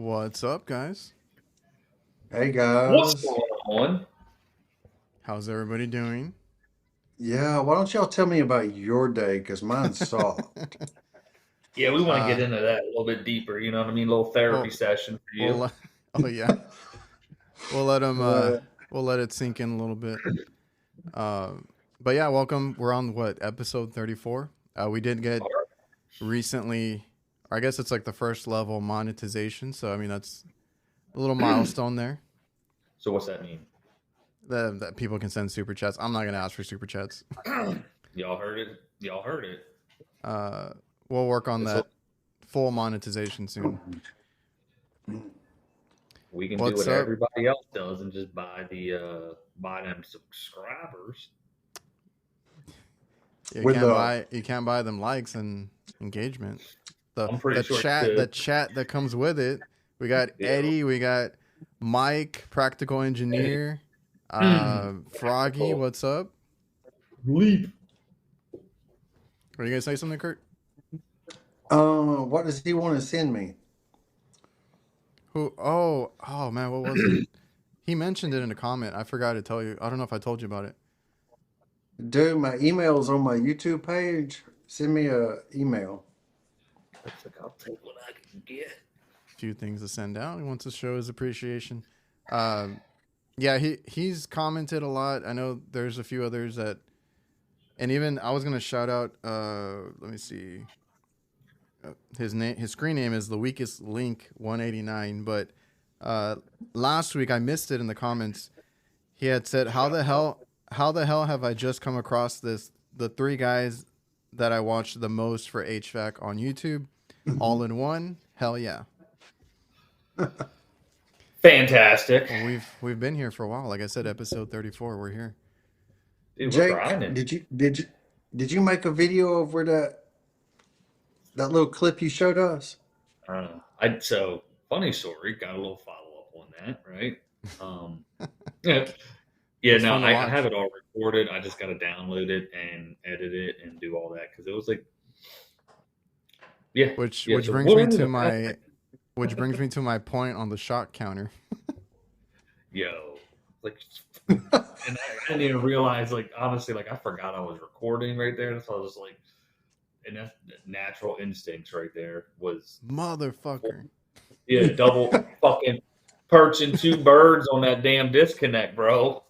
What's up, guys? Hey What's guys. going on? How's everybody doing? Yeah, why don't y'all tell me about your day? Because mine sucked. Yeah, we want to uh, get into that a little bit deeper. You know what I mean? A little therapy well, session for we'll you. let, oh yeah, we'll let him. Uh, We'll let it sink in a little bit. Uh, but yeah, welcome. We're on what episode 34. We did get All right. recently. I guess it's like the first level monetization. So I mean that's a little milestone there. So what's that mean? That people can send super chats. I'm not gonna ask for super chats. Y'all heard it. Y'all heard it. Uh, we'll work on This that full monetization soon. we can do What's what up? everybody else does and just buy them subscribers. You with can't buy them likes and engagement. The I'm pretty the sure you chat the could. chat that comes with it. We got Yeah. Eddie, we got Mike, practical engineer, Froggy, Cool. what's up? Leap. Are you gonna say something, Kurt? what does he want to send me? Who oh man, what was it? He mentioned it in a comment. I forgot to tell you. I don't know if I told you about it. Dude, my email's on my YouTube page. Send me a email. It's like, I'll take what I can get. Few things to send out. He wants to show his appreciation. Yeah, he's commented a lot. I know there's a few others that, and even I was gonna shout out. Let me see. His screen name is the weakest link 189. But last week I missed it in the comments. He had said, how the hell have I just come across this? The three guys that I watched the most for HVAC on YouTube, all in one. Hell yeah. Fantastic. Well, we've been here for a while. Like I said, episode 34. We're here. Dude, we're Jake, grinding. did you make a video of where that little clip you showed us? So funny story. Got a little follow up on that, right? Yeah. It Yeah, was no, fun to I have watch. it all recorded. I just got to download it and edit it and do all that because it was like, yeah, Which yeah. which So brings what me ended to up happening? my point on the shock counter. Yo, like, and I didn't even realize, like, honestly, like, I forgot I was recording right there. So I was just like, and that's natural instincts right there was, Motherfucker. yeah, double fucking perching two birds on that damn disconnect, bro.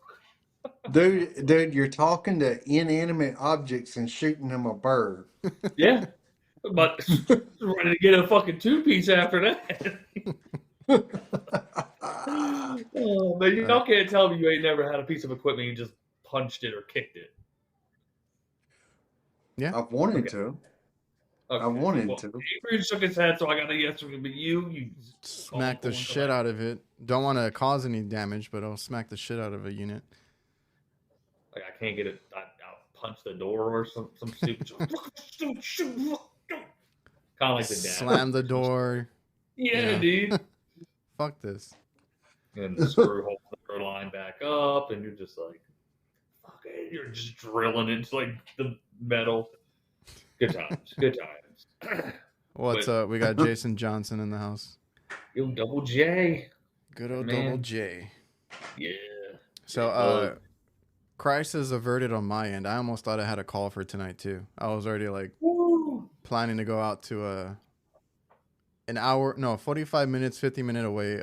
Dude, you're talking to inanimate objects and shooting them a bird. Yeah, but ready to get a fucking two piece after that. Oh, man, Uh, y'all can't tell me you ain't never had a piece of equipment and you just punched it or kicked it. yeah. I've wanted Okay, to. I okay. wanted Well, to. Adrian shook his head, so I got a yes from him. But you call Smack the cool and shit collect. out of it. Don't want to cause any damage, but I'll smack the shit out of a unit. Like I can't get it. I'll punch the door or some stupid. Kind of like the dad. Slam the door. Yeah, Yeah. dude. Fuck this. And screw hold the line back up, and you're just like, fuck it. You're just drilling into like the metal. Good times. Good times. What's But up? We got Jason Johnson in the house. yo, Double J, Good old Double man. J. Yeah. So, J Bug. crisis averted on my end. I almost thought I had a call for tonight too. I was already like Woo. planning to go out to an hour, no, 45 minutes, 50-minute away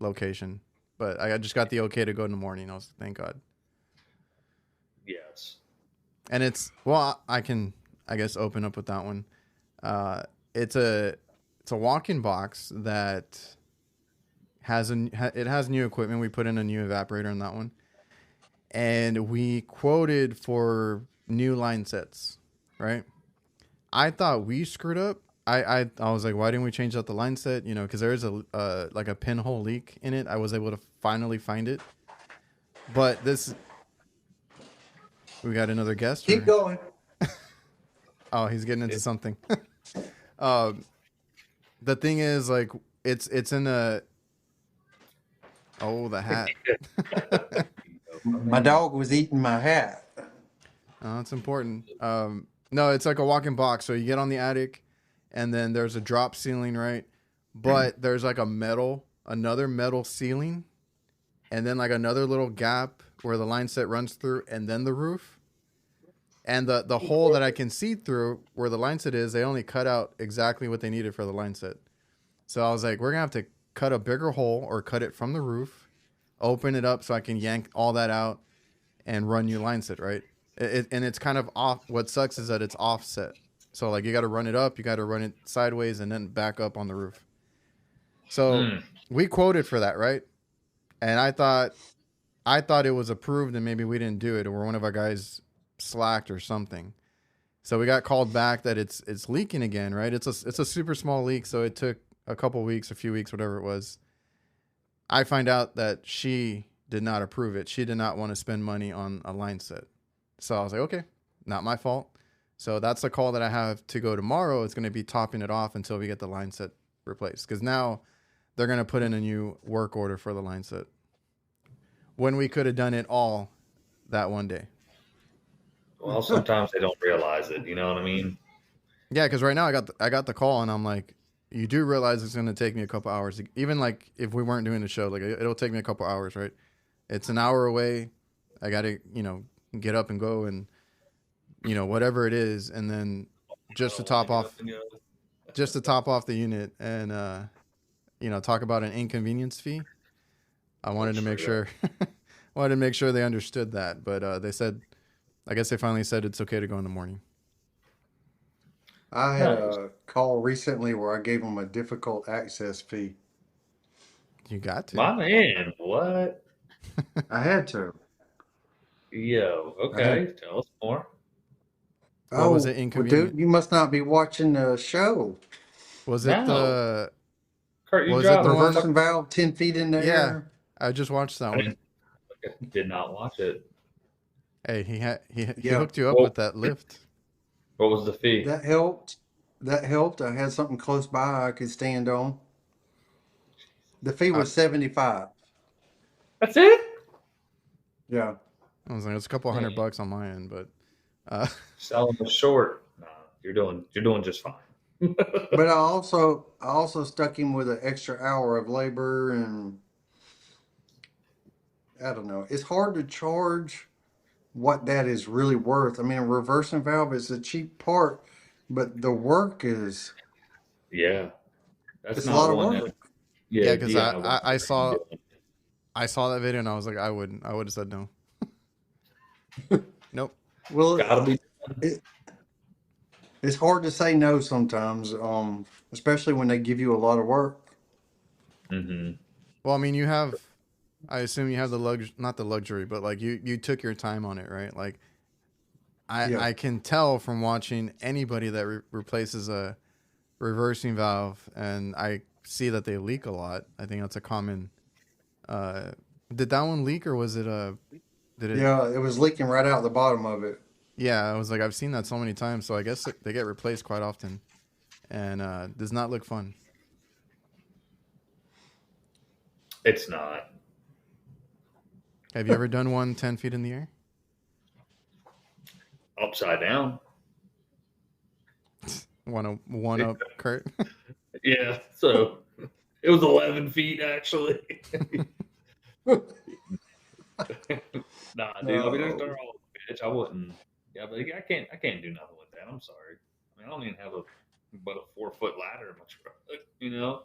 location. But I just got the okay to go in the morning. I was thank God. Yes. And it's well, I can I guess open up with that one. Uh, it's a walk-in box that it has new equipment. We put in a new evaporator on that one, and we quoted for new line sets, right? I thought we screwed up. I was like, why didn't we change out the line set? You know, because there is a like a pinhole leak in it. I was able to finally find it, but this we got another guest. Keep Or going. oh, he's getting into It, something. um, the thing is, like, it's in a the hat. My dog was eating my hat. Oh, it's important. No, it's like a walk-in box. So you get on the attic, and then there's a drop ceiling, right? but there's like another metal ceiling, and then like another little gap where the line set runs through, and then the roof. And the hole that I can see through where the line set is, they only cut out exactly what they needed for the line set. So I was like, we're going to have to cut a bigger hole or cut it from the roof, open it up so I can yank all that out and run new line set, right? And it's kind of off. What sucks is that it's offset. So like you got to run it up, you got to run it sideways and then back up on the roof. So we quoted for that, right? And I thought it was approved and maybe we didn't do it or one of our guys slacked or something. So we got called back that it's leaking again, right? It's a super small leak, so it took a couple weeks, a few weeks, whatever it was. I find out that she did not approve it. She did not want to spend money on a line set. So I was like, okay, not my fault. So that's the call that I have to go tomorrow. It's going to be topping it off until we get the line set replaced. Because now they're going to put in a new work order for the line set. When we could have done it all that one day. Well, sometimes they don't realize it. You know what I mean? Yeah, because right now I got the call and I'm like, you do realize it's going to take me a couple hours. Even like if we weren't doing the show, like it'll take me a couple hours, right? It's an hour away. I got to, get up and go and, whatever it is. And then just to top off the unit and, talk about an inconvenience fee. I wanted to make sure, they understood that. But they said, I guess they finally said it's okay to go in the morning. I had a call recently where I gave them a difficult access fee. You got to. My man, what? I had to. Yo, okay. Tell us more. What was it Well, inconvenient? dude, you must not be watching the show. Was it No. Kurt, you was it dropped the one- Reversing valve, 10 feet in the Yeah. air. I just watched that I one. did not watch it. Hey, he Yeah. hooked you up Well- with that lift. What was the fee? That helped. I had something close by I could stand on. The fee was $75. That's it? Yeah. I was like, it's a couple $100 on my end, but Selling the short. Nah, you're doing just fine. But I also stuck him with an extra hour of labor, and I don't know. It's hard to charge what that is really worth. I mean, a reversing valve is a cheap part, but the work is Yeah. That's it's a not lot of one work. that yeah, because DIY I saw doing. I saw that video and I was like, I would have said no. Nope. Well, Gotta be. it's hard to say no sometimes, especially when they give you a lot of work. Mm-hmm. Well, I mean, I assume you have not the luxury, but like you took your time on it, right? Like Yeah. I can tell from watching anybody that replaces a reversing valve, and I see that they leak a lot. I think that's a common. Did that one leak or was it Did it? Yeah, it was leaking right out the bottom of it. Yeah, I was like, I've seen that so many times, so I guess they get replaced quite often, and does not look fun. It's not. Have you ever done one 10 feet in the air? Upside down. One up, Kurt. Yeah. So it was 11 feet actually. Nah, dude. I mean, they're all bitch. I wouldn't. Yeah, but I can't do nothing with that. I'm sorry. I mean, I don't even have but a 4-foot ladder in my truck. You know.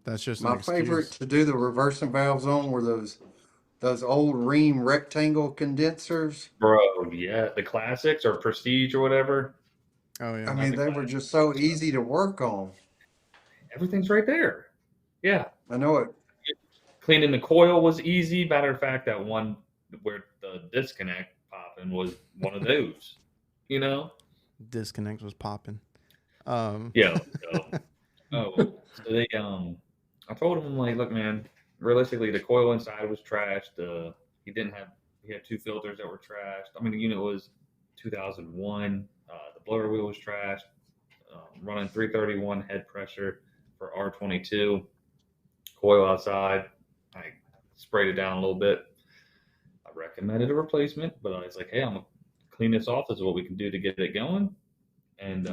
That's just My an excuse. favorite to do the reversing valves on were those old ream rectangle condensers. Bro, yeah, the classics or prestige or whatever. Oh yeah. I mean, they were just so easy to work on. Everything's right there. Yeah. I know it. Cleaning the coil was easy. Matter of fact, that one where the disconnect popping was one of those. You know? Disconnect was popping. Yeah. So they I told him, I'm like, look, man, realistically the coil inside was trashed. He had 2 filters that were trashed. I mean, the unit was 2001. The blower wheel was trashed. Running 331 head pressure for R22. Coil outside. I sprayed it down a little bit. I recommended a replacement, but I was like, hey, I'm gonna clean this off. This is what we can do to get it going. And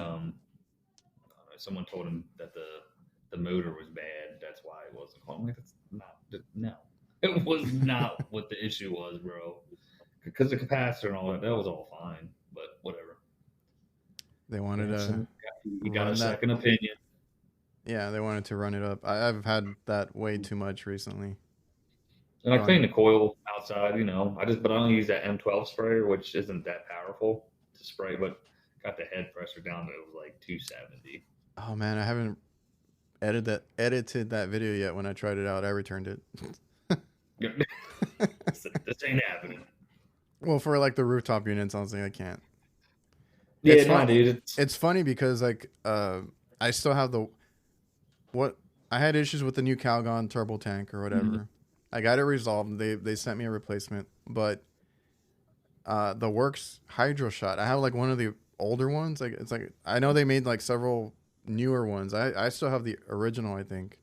someone told him that the motor was bad. That's why it wasn't. I'm like, that's not. No, it was not what the issue was, bro. Because the capacitor and all that, that was all fine. But whatever. They wanted Yeah, to you got a run that. second opinion. Yeah, they wanted to run it up. I've had that way too much recently. And I Oh, clean the coil outside, you know. But I don't use that M12 sprayer, which isn't that powerful to spray, but got the head pressure down to it was like 270. oh man, I haven't edited that video yet. When I tried it out, I returned it. This ain't happening. Well, for like the rooftop units, I was like, I can't. Yeah, It's no, funny. dude. It's funny because like I still have I had issues with the new Calgon turbo tank or whatever. Mm-hmm. I got it resolved. They sent me a replacement, but the Works Hydro Shot. I have like one of the older ones. Like it's like I know they made like several newer ones. I still have the original, I think.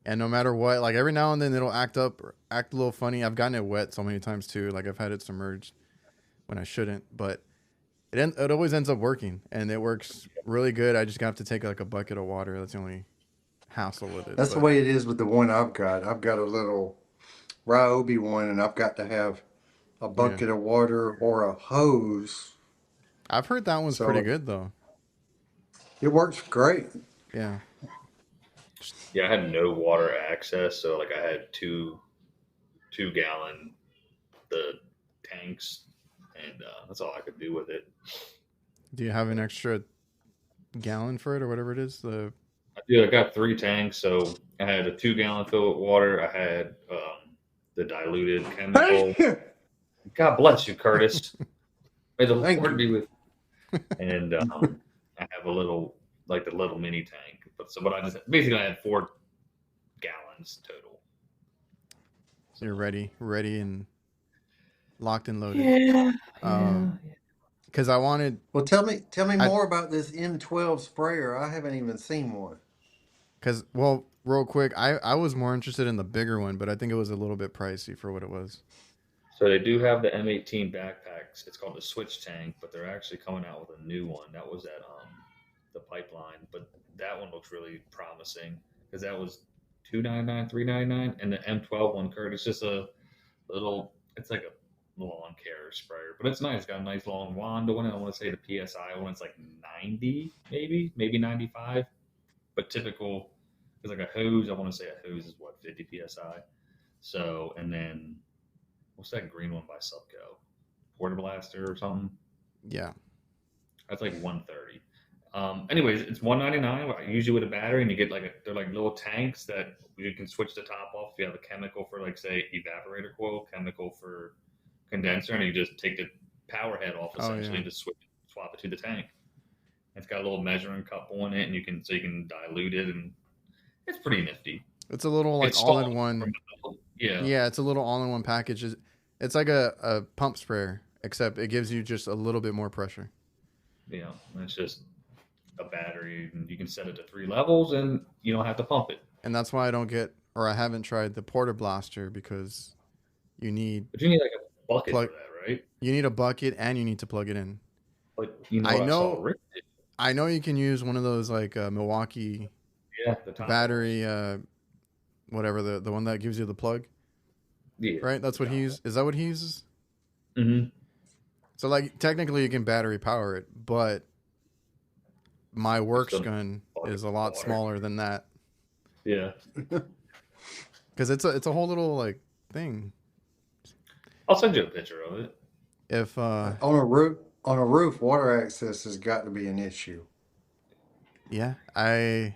And no matter what, like every now and then it'll act up, or act a little funny. I've gotten it wet so many times too. Like I've had it submerged when I shouldn't, but it always ends up working, and it works really good. I just have to take like a bucket of water. That's the only hassle with it. That's the But way it is with the one I've got. I've got a little Ryobi one, and I've got to have a yeah, bucket of water or a hose. I've heard that one's pretty So good though. it works great. Yeah, Yeah, I had no water access, so like I had two-gallon the tanks, and that's all I could do with it. do you have an extra gallon for it or whatever it is? I got 3 tanks, so I had a 2-gallon fill with water. I had the diluted chemical. Hey, God bless you, Curtis. May the thank Lord you. be with you. And I have a little, like the little mini tank. But I just basically I had 4 gallons total. So you're ready and locked and loaded. Yeah, Um, because I wanted, Well, tell me I more about this M12 sprayer. I haven't even seen one. because well, real quick, I was more interested in the bigger one, but I think it was a little bit pricey for what it was. So they do have the M18 backpacks. It's called the Switch Tank, but they're actually coming out with a new one. That was at the Pipeline, but that one looks really promising because that was $299, $399, and the M12 one, Kurt, it's just a little. It's like a lawn care sprayer, but it's nice. It's got a nice long wand on it. I want to say the PSI one, it's like 90, maybe 95, but typical. It's like a hose. I want to say a hose is what 50 PSI. So and then. What's that green one by Subco? Porta Blaster or something? Yeah, That's like 130. Anyways, it's 199. Usually with a battery, and you get they're like little tanks that you can switch the top off. If you have a chemical for like say evaporator coil, chemical for condenser, and you just take the power head off essentially and just swap it to the tank. It's got a little measuring cup on it, and you can dilute it, and it's pretty nifty. it's a little like It's all in stalled one. from yeah. Yeah, it's a little all in one package. It's like a pump sprayer, except it gives you just a little bit more pressure. Yeah, it's just a battery, and you can set it to 3 levels, and you don't have to pump it. And that's why I haven't tried the Porta Blaster because you need But you need like a bucket plug. for that, right? You need a bucket and you need to plug it in. Like I I saw know. Rick did. I know you can use one of those like Milwaukee Yeah, the top battery, whatever the one that gives you the plug, Yeah, right? That's what he uses. Is that what he uses? Mm-hmm. So like technically you can battery power it, but my Works Still gun bucket is a of lot water. smaller than that Yeah, because it's a whole little like thing. I'll send you a picture of it. If On a roof, water access has got to be an issue. yeah, I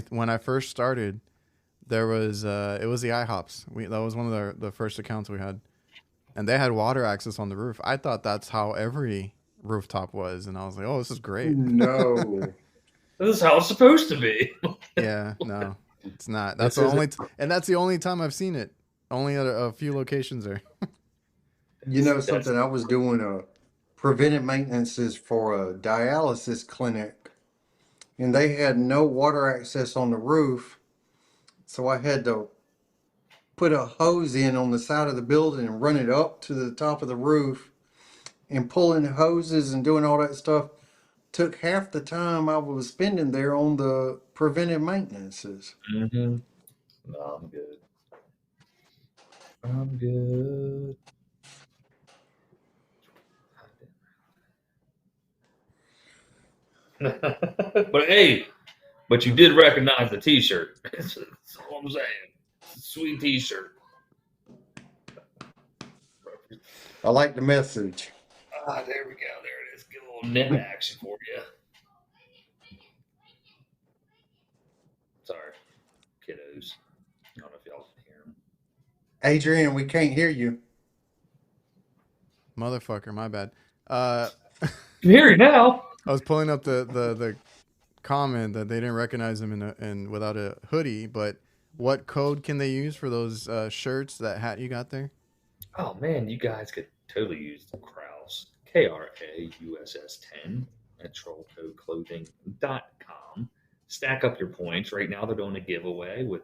when I first started, there was it was the IHOPs. That was one of the first accounts we had, and they had water access on the roof. I thought that's how every rooftop was, and I was like, oh, this is great. No, This is how it's supposed to be. Yeah, no, it's not. That's this the isn't. and that's the only time I've seen it. Only at a few locations there. You know That's something? I was doing preventive maintenances for a dialysis clinic, and they had no water access on the roof, so I had to put a hose in on the side of the building and run it up to the top of the roof and pulling hoses and doing all that stuff. took half the time I was spending there on the preventive maintenances. Mm-hmm. No, I'm good. I'm good. But hey, but you did recognize the T-shirt. That's all I'm saying. It's a sweet T-shirt. I like the message. Ah, there we go. There it is. Get a little nip action for you. Sorry, kiddos. I don't know if y'all can hear them. Adrian, we can't hear you. Motherfucker, my bad. Can hear you now. I was pulling up the comment that they didn't recognize him in without a hoodie, but what code can they use for those shirts, that hat you got there? Oh man, you guys could totally use the Krauss, KRAUSS10 at trollcodeclothing.com. Stack up your points. Right now they're doing a giveaway with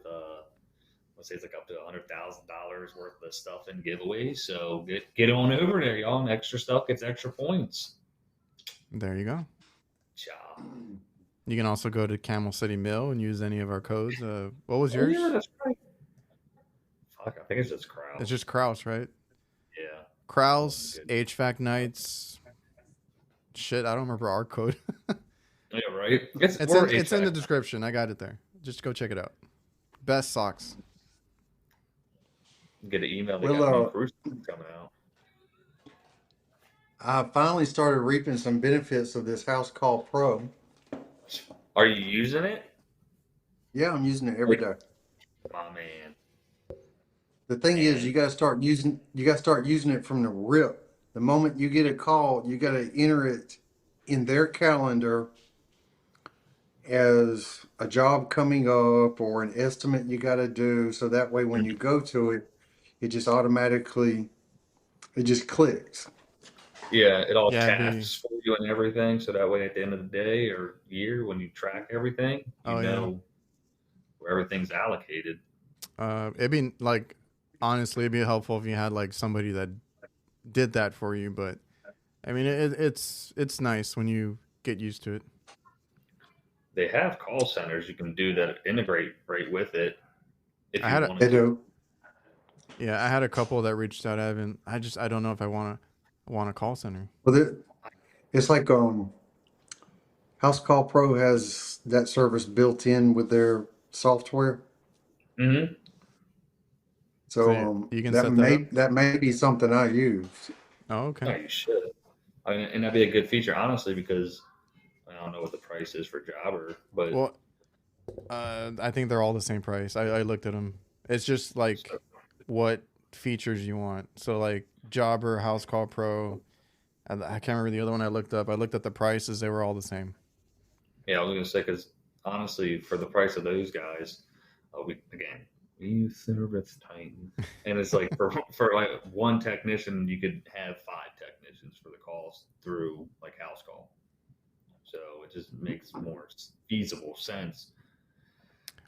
let's say it's like up to $100,000 worth of stuff in giveaways. So get on over there, y'all. And extra stuff gets extra points. There you go. Ciao. You can also go to Camel City Mill and use any of our codes. What was yours? Yeah, that's right. Fuck, I think it's just Krauss. It's just Krauss, right? Yeah. Krauss, HVAC KNIGHTS. Shit, I don't remember our code. Yeah, right. It's in the description. I got it there. Just go check it out. Best socks. Get an email. They Well, got new cruise coming out. I finally started reaping some benefits of this House Call Pro. Are you using it? Yeah, I'm using it every day. My man. The thing is, you gotta start using it from the rip. The moment you get a call, you gotta enter it in their calendar as a job coming up or an estimate you gotta do. So that way when you go to it, it just clicks. Yeah, it all tasks for you and everything. So that way at the end of the day or year, when you track everything, you know where everything's allocated. It'd be like, honestly, it'd be helpful if you had like somebody that did that for you. But I mean, it's nice when you get used to it. They have call centers you can do that integrate right with it. If you want They do. Yeah, I had a couple that reached out. I don't know if I want a call center. Well, it's like House Call Pro has that service built in with their software. Mm-hmm. So you can that may be something I use. Oh, okay. No, you should. I mean, and that'd be a good feature, honestly, because I don't know what the price is for Jobber, but I think they're all the same price. I looked at them. It's just like what features you want. So like Jobber, House Call Pro. I can't remember the other one I looked up. I looked at the prices. They were all the same. Yeah, I was going to say, because honestly, for the price of those guys, we use Service Titan. And it's like for like one technician, you could have 5 technicians for the calls through like House Call. So it just makes more feasible sense.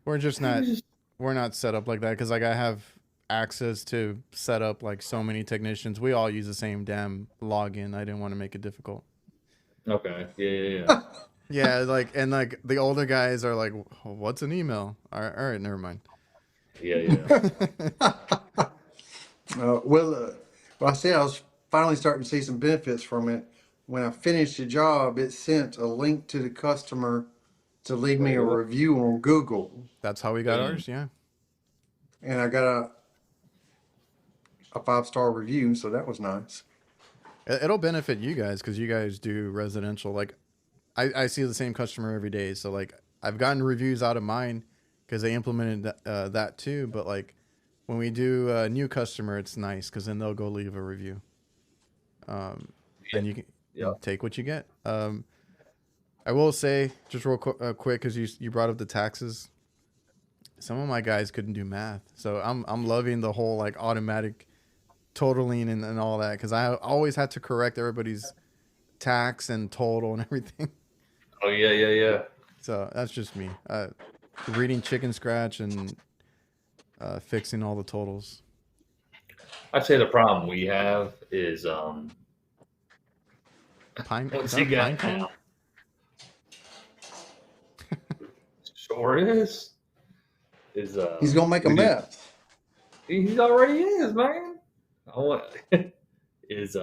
We're not set up like that because like I have access to set up like so many technicians. We all use the same damn login. I didn't want to make it difficult. Okay. Yeah. Yeah, like the older guys are like, what's an email? All right, never mind. Yeah. I said I was finally starting to see some benefits from it. When I finished the job, it sent a link to the customer to leave me a review on Google. That's how we got ours, yeah. And I got a 5-star review, so that was nice. It'll benefit you guys because you guys do residential. Like, I see the same customer every day, so like I've gotten reviews out of mine because they implemented that too. But like when we do a new customer, it's nice because then they'll go leave a review. And you can take what you get. I will say just real quick because you brought up the taxes. Some of my guys couldn't do math, so I'm loving the whole like automatic totaling and all that because I always had to correct everybody's tax and total and everything. Oh yeah. So that's just me reading chicken scratch and fixing all the totals. I'd say the problem we have is Pine once you got cone? sure is. He's gonna make a mess. He already is, man. I want is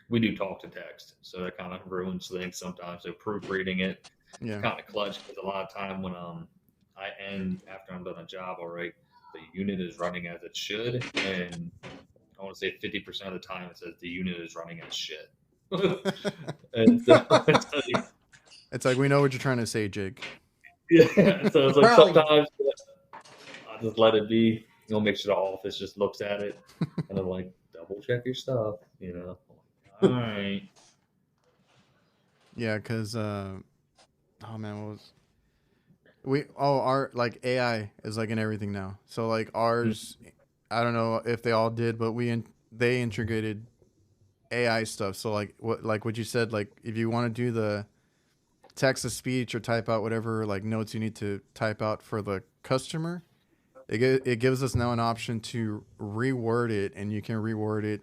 we do talk to text, so that kind of ruins things sometimes. So proofreading it, Yeah. kind of clutch because a lot of time when I end after I'm done a job, all right, the unit is running as it should, and I want to say 50% of the time it says the unit is running as shit. And so It's like we know what you're trying to say, Jake. yeah, so it's like Probably. sometimes I just let it be. Make sure the office just looks at it, and I'm like, double check your stuff, All right. Yeah, because oh man, what was our like AI is like in everything now. So like ours, I don't know if they all did, but they integrated AI stuff. So like what you said, like if you want to do the text to speech or type out whatever like notes you need to type out for the customer, it gives us now an option to reword it, and you can reword it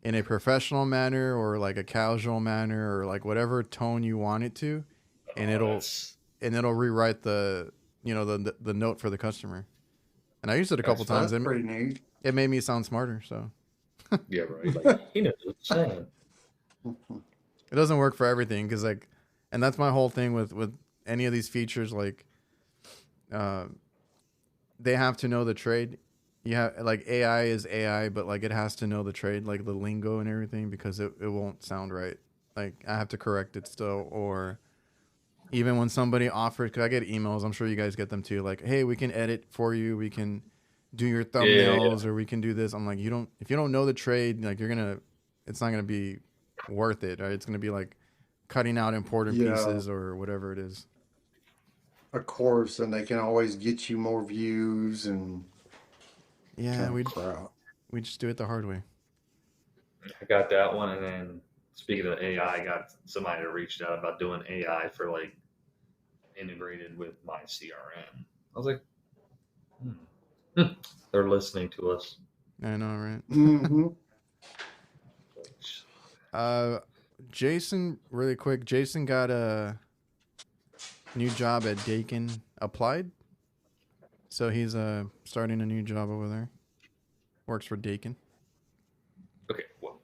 in a professional manner or like a casual manner or like whatever tone you want it to, and it'll rewrite the the note for the customer. And I used it a couple times. That's pretty neat. It made me sound smarter. So Yeah, right. Like he knows what he's saying. it doesn't work for everything because like, and that's my whole thing with any of these features. Like, they have to know the trade. You have like AI is AI, but like it has to know the trade, like the lingo and everything, because it won't sound right. Like I have to correct it still, or even when somebody offers, because I get emails, I'm sure you guys get them too. Like, hey, we can edit for you, we can do your thumbnails, or we can do this. I'm like, if you don't know the trade, like it's not gonna be worth it, right? It's gonna be like cutting out important pieces or whatever it is. Of course, and they can always get you more views and Yeah, crap. we just do it the hard way. I got that one, and then speaking of AI, I got somebody that reached out about doing AI for like integrated with my CRM. I was like, they're listening to us. I know, right? Mm-hmm. Jason, really quick. Jason got a new job at Dakin Applied, so he's starting a new job over there. Works for Dakin. Okay, what?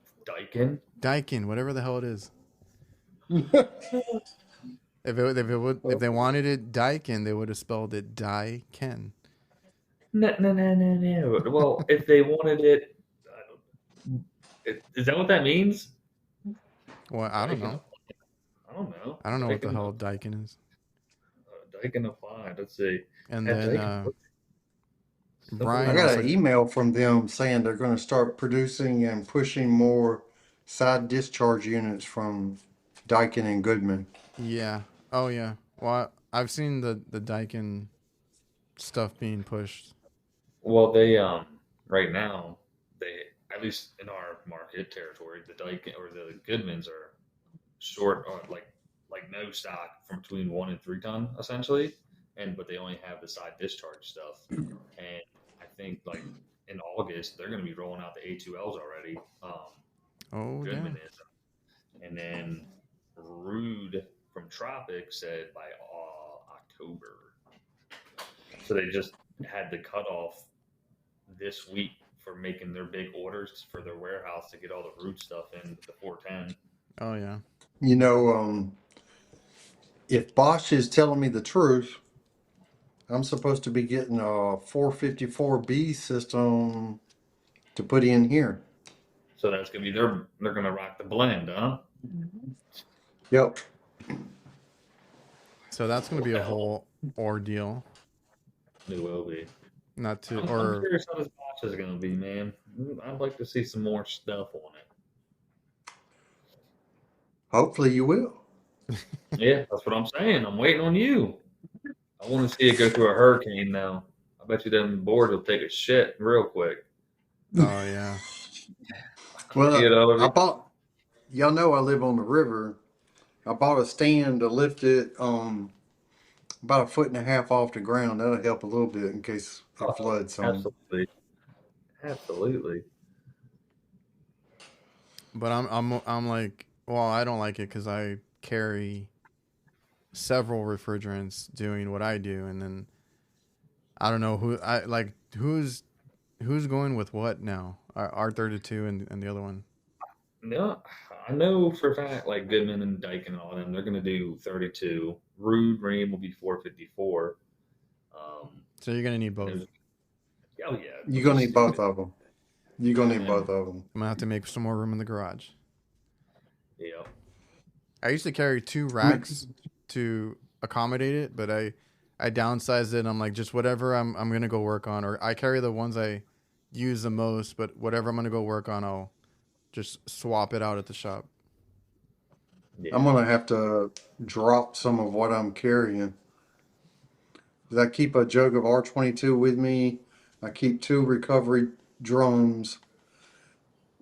Daikin, whatever the hell it is. If they wanted it Daikin, they would have spelled it Daikin. No. Well, if they wanted it, is that what that means? Well, I don't know. I don't know. I don't know what the hell Daikin is. Daikin Applied. Let's see. And then Brian, I got an email from them saying they're going to start producing and pushing more side discharge units from Daikin and Goodman. Yeah. Oh yeah. Well, I've seen the Daikin stuff being pushed. Well, they right now they, at least in our market territory, the Daikin or the Goodmans are short or like no stock from between 1 and 3 ton essentially, but they only have the side discharge stuff. And I think like in August they're going to be rolling out the A2Ls already. Goodman is, and then Rude from Tropic said by October. So they just had the cutoff this week for making their big orders for their warehouse to get all the root stuff in the 410. Oh yeah. You know, if Bosch is telling me the truth, I'm supposed to be getting a 454B system to put in here. So that's gonna be they're gonna rock the blend, huh? Yep. So that's gonna be a whole ordeal. It will be. I'm curious how this Bosch is gonna be, man. I'd like to see some more stuff on it. Hopefully you will. Yeah, that's what I'm saying. I'm waiting on you. I want to see it go through a hurricane now. I bet you them boards will take a shit real quick. Oh yeah. Well, I bought. Y'all know I live on the river. I bought a stand to lift it about 1.5 feet off the ground. That'll help a little bit in case it floods. Absolutely. But I'm like, well, I don't like it because I carry several refrigerants doing what I do, and then I don't know who's going with what now. R32 and the other one. No, I know for a fact, like Goodman and Dyke and all them, they're going to do 32. Rude Ream will be 454. So you're gonna need And both. oh yeah, You're which gonna is need both stupid. of them. You're gonna need And both of them. I'm gonna have to make some more room in the garage. yeah, I used to carry 2 racks to accommodate it, but I downsized it. And I'm like, just whatever I'm gonna go work on, or I carry the ones I use the most, but whatever I'm gonna go work on, I'll just swap it out at the shop. I'm yeah, gonna have to drop some of what I'm carrying. 'Cause I keep a jug of R22 with me. I keep 2 recovery drums.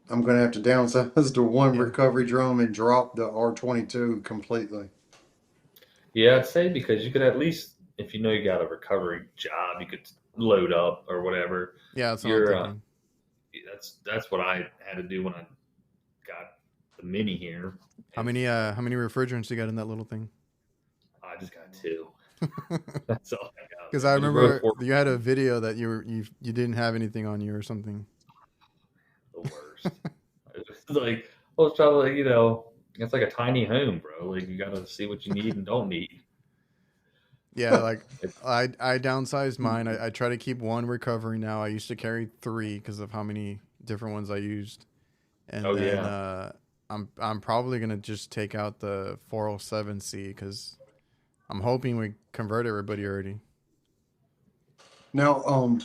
I'm gonna have to downsize to one Yeah. recovery drum and drop the R22 completely. yeah. I'd say because you could at least, if you know you got a recovery job, you could load up or whatever. Yeah, that's what I'm You're thinking. that's what I had to do when I got the mini here. How Is many refrigerants you got in that little thing? I just got 2. That's all I got. Because I It was both remember for you had a video that you didn't have anything on you or something. the worst. It's like I was trying to, like, it's like a tiny home, bro. Like you got to see what you need and don't need. Yeah, like It, I downsized mine. I try to keep one recovery now. I used to carry 3 because of how many different ones I used, and oh then yeah, I'm probably gonna just take out the 407C because I'm hoping we convert everybody already. Now,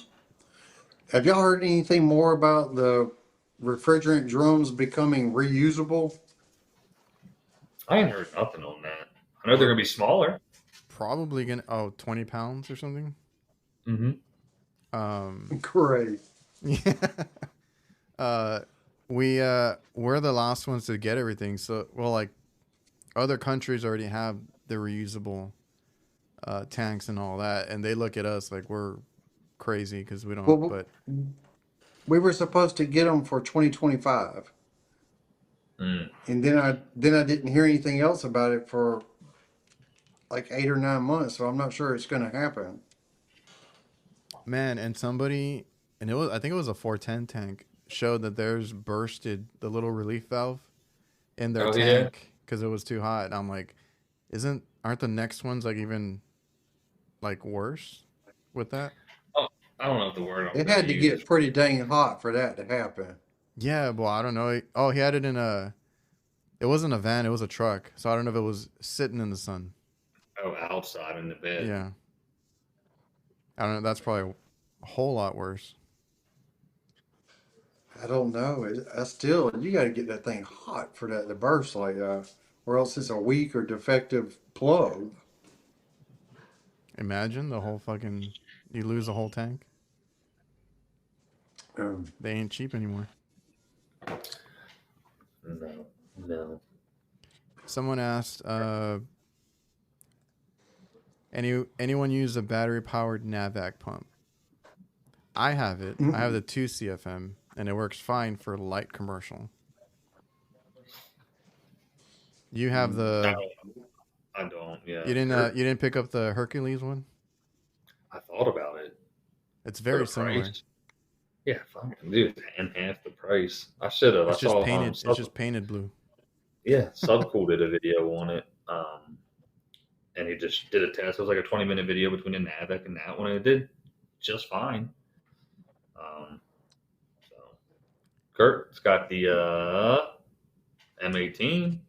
have y'all heard anything more about the refrigerant drums becoming reusable? I ain't heard nothing on that. I know they're gonna be smaller. Probably gonna 20 pounds or something. Mm-hmm. Um, Great. yeah. uh, we're the last ones to get everything. So well, like other countries already have the reusable tanks and all that, and they look at us like we're crazy because we don't. Well, But we were supposed to get them for 2025, Mm. and then I didn't hear anything else about it for like 8 or 9 months. So I'm not sure it's going to happen. man, and somebody, and I think it was a 410 tank, showed that theirs bursted the little relief valve in their Oh yeah. tank because it was too hot. And I'm like, aren't the next ones like even like worse with that? Oh, I don't know if the word I'm It gonna had to use is get pretty dang hot for that to happen. Yeah, well, I don't know. Oh, he had it in a. It wasn't a van. It was a truck. So I don't know if it was sitting in the sun. outside in the bed. Yeah, I don't know. That's probably a whole lot worse. I don't know. I still, you got to get that thing hot for that to burst like that, or else it's a weak or defective plug. Imagine the whole fucking. You lose the whole tank. Um, They ain't cheap anymore. No, no. Someone asked, anyone use a battery powered Navac pump? I have it. I have the 2 CFM, and it works fine for light commercial. You have the. I don't. Yeah. You didn't pick up the Hercules one. I thought about it. It's For very the similar. price. Yeah, fucking dude, and half the price. I should have. I It's just saw painted. It's just painted blue. yeah, Subcool did a video on it. And he just did a test. It was like a 20-minute video between the Navic and that one, and it did just fine. So Kurt's got the M18.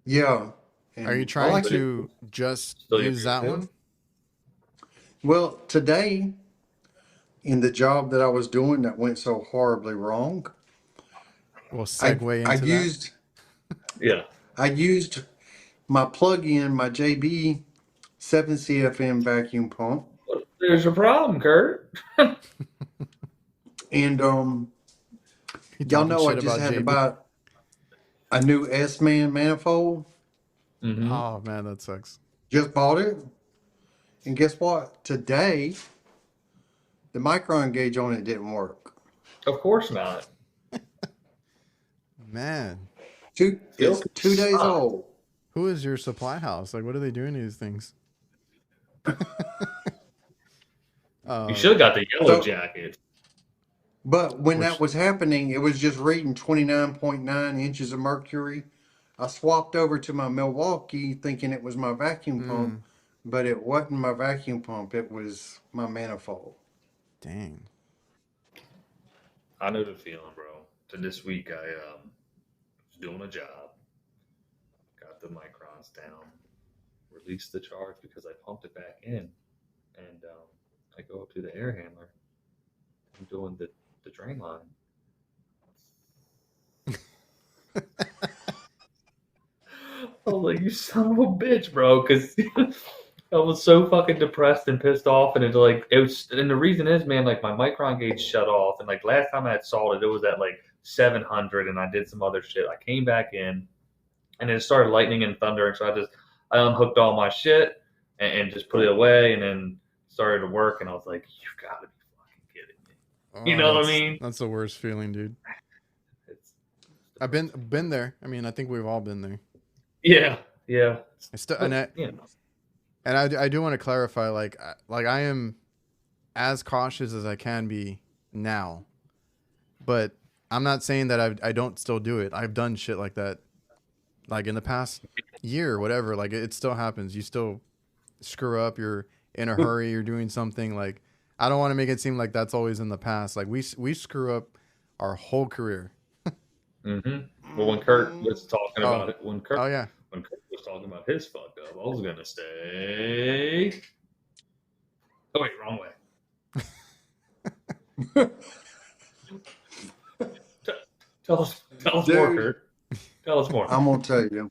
yeah. And Are you I trying like to just Still use that your- one? Well, today in the job that I was doing that went so horribly wrong, We'll segue I into that. used Yeah. I used my plug-in, my JB 7 CFM vacuum pump, There's your problem, Kurt. and You y'all talking know I shit just about had to JB? buy a new S-Man manifold. Mm-hmm. Oh man, that sucks. Just bought it, and guess what? Today, the micron gauge on it didn't work. Of course not. Man, It's 2 days Ah. old. Who is your supply house? Like, what are they doing to these things? You should have got the yellow So, jacket. but when that Which was happening, it was just reading 29.9 inches of mercury. I swapped over to my Milwaukee thinking it was my vacuum pump, mm, but it wasn't my vacuum pump. It was my manifold. dang. I know the feeling, bro. So this week I was doing a job, got the microns down, released the charge because I pumped it back in, and I go up to the air handler. I'm doing the drain line. I was like, you son of a bitch, bro, because I was so fucking depressed and pissed off, and it was, and the reason is, man, like my micron gauge shut off, and like last time I had salted, it was at like 700, and I did some other shit. I came back in, and it started lightning and thundering, so I unhooked all my shit and just put it away, and then started to work, and I was like, you gotta be fucking kidding me. You Oh, know what I mean? that's the worst feeling, dude. It's I've been there. I mean, I think we've all been there. yeah, yeah. I still But, you know. and I do want to clarify, like I am as cautious as I can be now, but I'm not saying that I don't still do it. I've done shit like that, like in the past year or whatever. Like it still happens. You still screw up. You're in a hurry. You're doing something. Like I don't want to make it seem like that's always in the past. Like we screw up our whole career. Well, when Kurt was talking Oh, about it, oh yeah. when Kurt was talking about his fucked up, I was gonna say, oh wait, wrong way. Tell us more, Dude, Kurt. Tell us more. I'm going to tell you.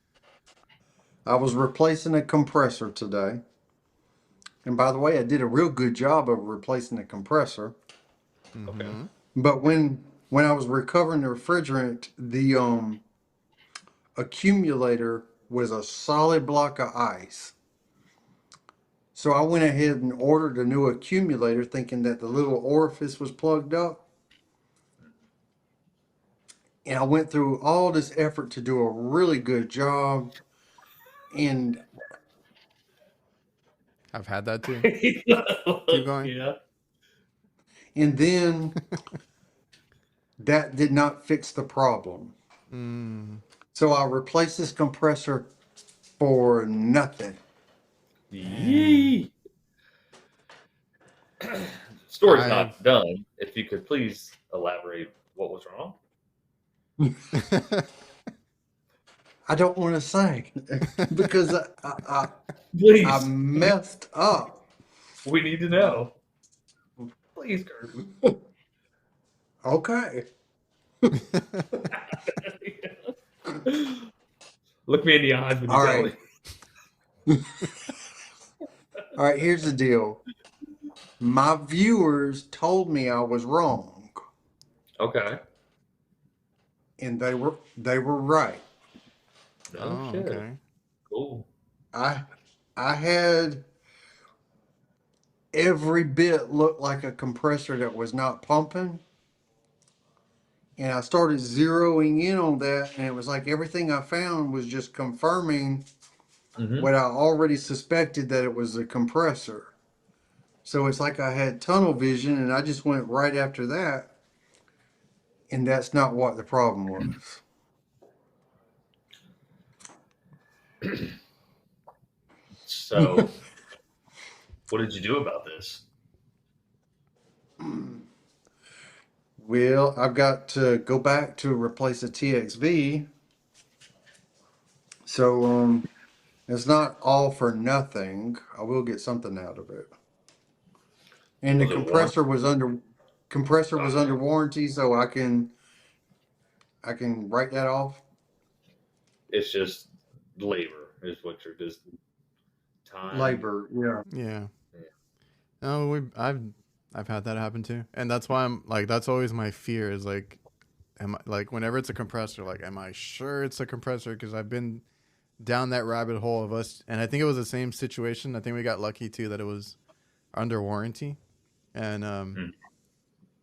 I was replacing a compressor today. And by the way, I did a real good job of replacing the compressor. Okay. Mm-hmm. But when I was recovering the refrigerant, the accumulator was a solid block of ice. So I went ahead and ordered a new accumulator thinking that the little orifice was plugged up. And I went through all this effort to do a really good job. And I've had that too. Keep Look, going. yeah. and then that did not fix the problem. Mm. So I replaced this compressor for nothing. Dang. Yee. Story's I've not done. If you could please elaborate what was wrong. I don't want to say because I Please, messed up. we need to know. Please, Kurt. Okay. Look me in the eyes when you All tell right. me. All right. Here's the deal. My viewers told me I was wrong, Okay. and they were right. No Oh, shit. okay. Cool. I I had every bit look like a compressor that was not pumping. And I started zeroing in on that, and it was like everything I found was just confirming Mm-hmm. what I already suspected that it was a compressor. So it's like I had tunnel vision, and I just went right after that, and that's not what the problem was. So, what did you do about this? Well, I've got to go back to replace a TXV. So it's not all for nothing. I will get something out of it. And the Was it warm? compressor was under warranty, so I can write that off. It's just labor, is what you're just time. Labor, yeah. Yeah. Yeah. No, I've had that happen too, and that's why I'm like that's always my fear is like, am I like whenever it's a compressor, like am I sure it's a compressor? Because I've been down that rabbit hole of us, and I think it was the same situation. I think we got lucky too that it was under warranty, and Hmm.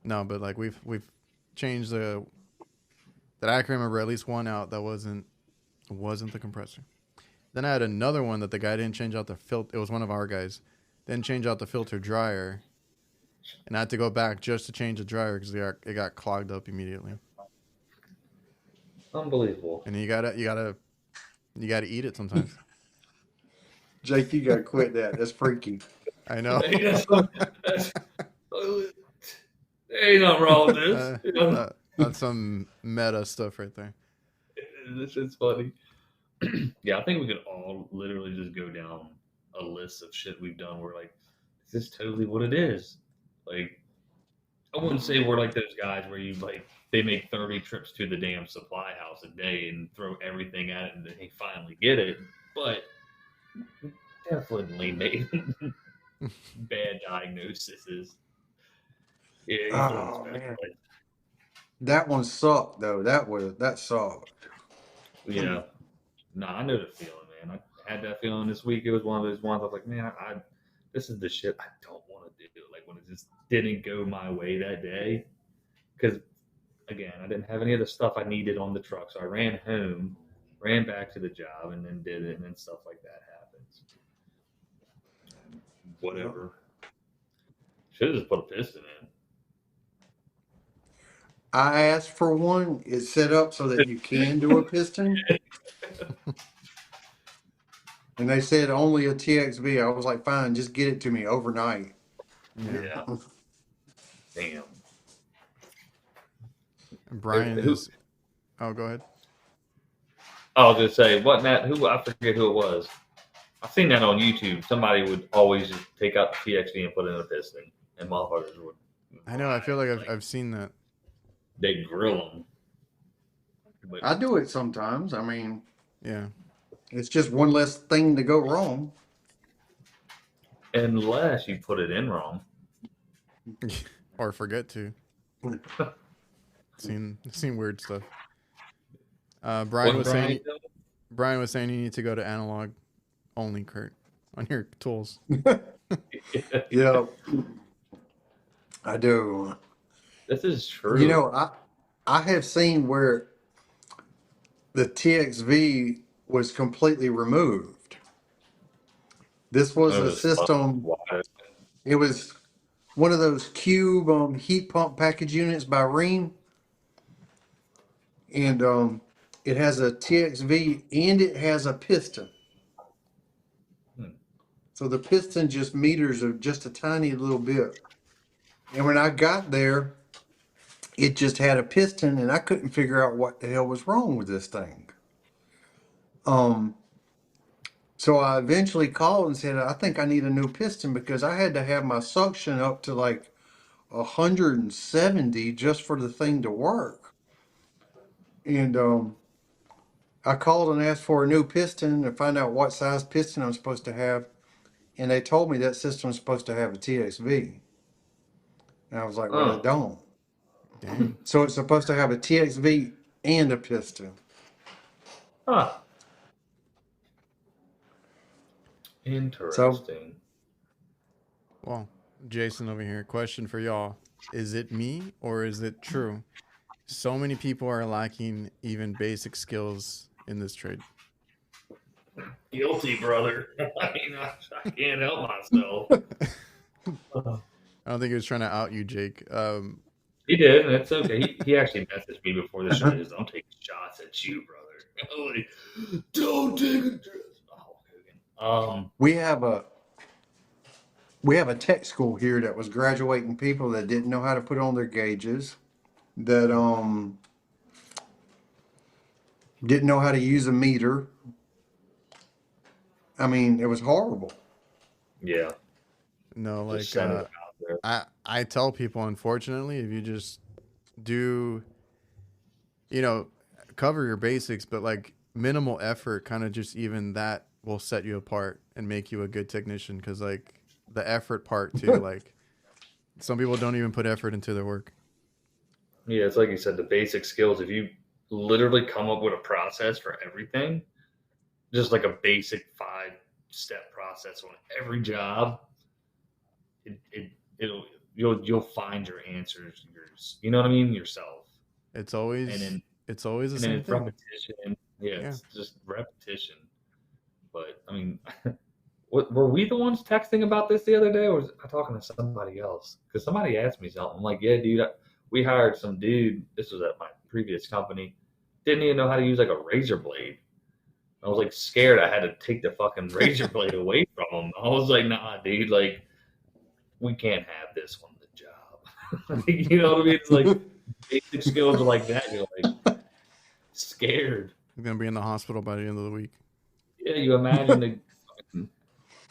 no, but like we've changed the that I can remember at least one out that wasn't the compressor. Then I had another one that the guy didn't change out the filter. It was one of our guys. Didn't change out the filter dryer. And I had to go back just to change the dryer because it got clogged up immediately. Unbelievable. And you gotta eat it sometimes. Jake, you gotta quit that. That's freaky. I know. There ain't nothing wrong with this. That's some meta stuff right there. This is funny. Yeah, I think we could all literally just go down a list of shit we've done. We're like, this is totally what it is. Like, I wouldn't say we're like those guys where you like they make 30 trips to the damn supply house a day and throw everything at it and they finally get it. But definitely made bad diagnoses. Yeah, Oh man, that one sucked though. That sucked. Yeah. No, I know the feeling, man. I had that feeling this week. It was one of those ones I was like, man, this is the shit I don't want to do. Like when it just didn't go my way that day. Because, again, I didn't have any of the stuff I needed on the truck. So I ran home, ran back to the job, and then did it. And then stuff like that happens. Whatever. Should have just put a piston in. I asked for one. It's set up so that you can do a piston. And they said only a TXV. I was like, fine, just get it to me overnight. Yeah. Damn. Brian is. Oh, go ahead. I was gonna say, what Matt? Who I forget who it was. I've seen that on YouTube. Somebody would always just take out the TXV and put in a piston, and motherfuckers would. I know. I feel like I've seen that. They grill them. But I do it sometimes. I mean, yeah, it's just one less thing to go wrong. Unless you put it in wrong. or forget to. Seen weird stuff. Brian was saying you need to go to analog only, Kurt, on your tools. Yeah, I do. This is true. You know, I have seen where the TXV was completely removed. This was a system. It was one of those cube heat pump package units by Rheem. And it has a TXV and it has a piston. So the piston just meters of just a tiny little bit. And when I got there, it just had a piston and I couldn't figure out what the hell was wrong with this thing. So I eventually called and said, I think I need a new piston because I had to have my suction up to like 170 just for the thing to work. And I called and asked for a new piston to find out what size piston I'm supposed to have. And they told me that system's supposed to have a TXV. And I was like, well, it don't. Dang. So it's supposed to have a TXV and a piston. Huh. Interesting. Well, Jason over here, question for y'all. Is it me or is it true? So many people are lacking even basic skills in this trade. Guilty, brother. I mean, I can't help myself. I don't think he was trying to out you, Jake. He did, and it's okay. He actually messaged me before the show. He says, "Don't take shots at you, brother." I'm like, don't take a We have a tech school here that was graduating people that didn't know how to put on their gauges, that didn't know how to use a meter. I mean, it was horrible. Yeah. No, like I tell people, unfortunately, if you just do, cover your basics, but like minimal effort, kind of just even that will set you apart and make you a good technician. Because like the effort part too, like some people don't even put effort into their work. Yeah, it's like you said, the basic skills. If you literally come up with a process for everything, just like a basic 5-step process on every job, you'll find your answers. You know what I mean? Yourself. It's always the same thing. Repetition. Yeah, it's just repetition. But I mean, were we the ones texting about this the other day, or was I talking to somebody else? Because somebody asked me something. I'm like, yeah, dude, we hired some dude. This was at my previous company. Didn't even know how to use like a razor blade. I was like scared I had to take the fucking razor blade away from him. I was like, nah, dude, like we can't have this on the job. You know what I mean? It's like basic skills are like that. You're like scared. I'm gonna be in the hospital by the end of the week. Yeah, you imagine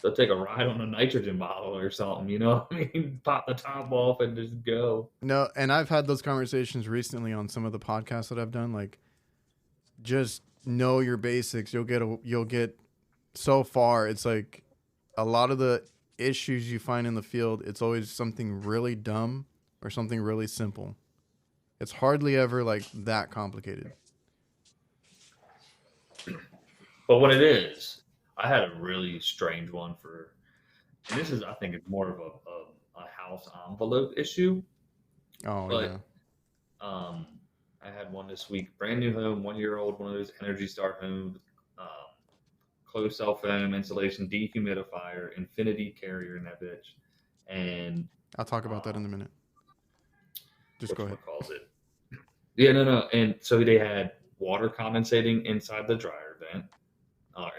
they'll take a ride on a nitrogen bottle or something. You know what I mean? Pop the top off and just go. No, and I've had those conversations recently on some of the podcasts that I've done. Like, just know your basics. You'll get so far. It's like a lot of the issues you find in the field. It's always something really dumb or something really simple. It's hardly ever like that complicated. But what it is, I had a really strange one and this is, I think, it's more of a house envelope issue. Oh, But yeah. I had one this week, brand new home, 1 year old, one of those Energy Star homes, closed cell foam insulation, dehumidifier, infinity carrier in that bitch, and I'll talk about that in a minute. Just go ahead. Calls it. Yeah, no. And so they had water condensating inside the dryer vent,